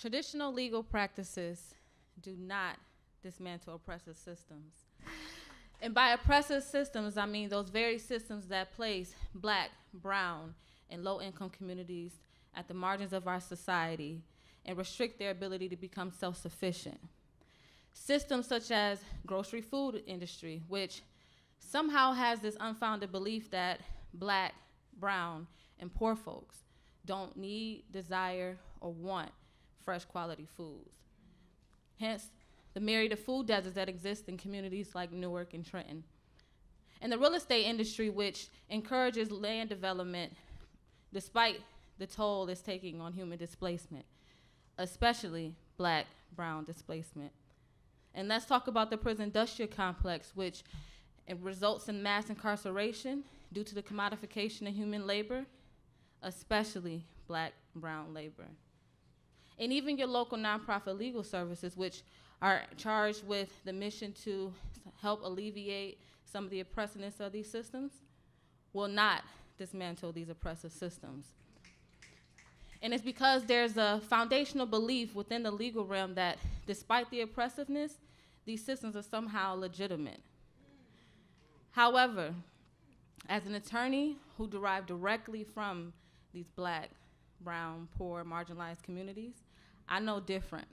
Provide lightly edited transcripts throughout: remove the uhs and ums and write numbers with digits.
Traditional legal practices do not dismantle oppressive systems. And by oppressive systems, I mean those very systems that place Black, brown, and low-income communities at the margins of our society and restrict their ability to become self-sufficient. Systems such as grocery food industry, which somehow has this unfounded belief that Black, brown, and poor folks don't need, desire, or want fresh quality foods. Hence, the myriad of food deserts that exist in communities like Newark and Trenton. And the real estate industry, which encourages land development despite the toll it's taking on human displacement, especially Black, brown displacement. And let's talk about the prison industrial complex, which it results in mass incarceration due to the commodification of human labor, especially Black and brown labor. And even your local nonprofit legal services, which are charged with the mission to help alleviate some of the oppressiveness of these systems, will not dismantle these oppressive systems. And it's because there's a foundational belief within the legal realm that despite the oppressiveness, these systems are somehow legitimate. However, as an attorney who derived directly from these Black, brown, poor, marginalized communities, I know different.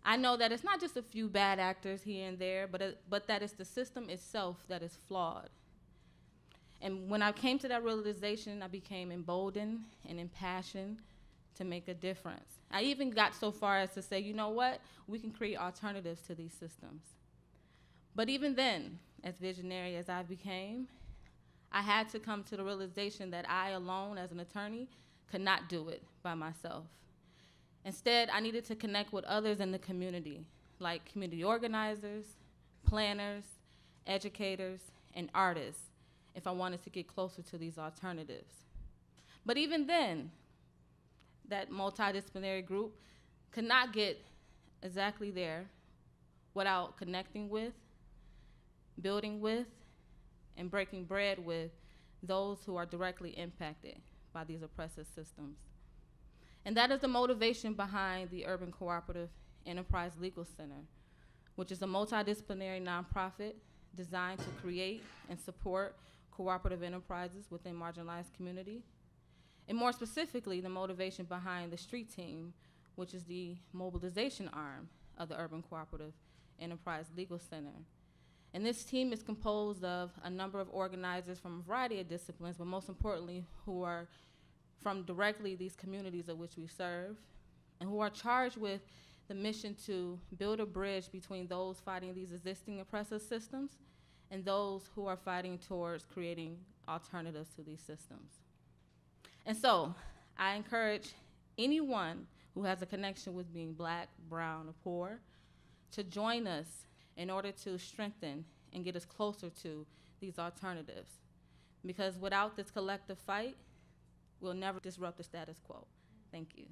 I know that it's not just a few bad actors here and there, but that it's the system itself that is flawed. And when I came to that realization, I became emboldened and impassioned to make a difference. I even got so far as to say, you know what? We can create alternatives to these systems. But even then, as visionary as I became, I had to come to the realization that I alone, as an attorney, could not do it by myself. Instead, I needed to connect with others in the community, like community organizers, planners, educators, and artists, if I wanted to get closer to these alternatives. But even then, that multidisciplinary group could not get exactly there without connecting with, building with, and breaking bread with those who are directly impacted by these oppressive systems. And that is the motivation behind the Urban Cooperative Enterprise Legal Center, which is a multidisciplinary nonprofit designed to create and support cooperative enterprises within marginalized community. And more specifically, the motivation behind the street team, which is the mobilization arm of the Urban Cooperative Enterprise Legal Center. And this team is composed of a number of organizers from a variety of disciplines, but most importantly, who are from directly these communities of which we serve, and who are charged with the mission to build a bridge between those fighting these existing oppressive systems and those who are fighting towards creating alternatives to these systems. And so, I encourage anyone who has a connection with being Black, brown, or poor to join us in order to strengthen and get us closer to these alternatives. Because without this collective fight, we'll never disrupt the status quo. Thank you.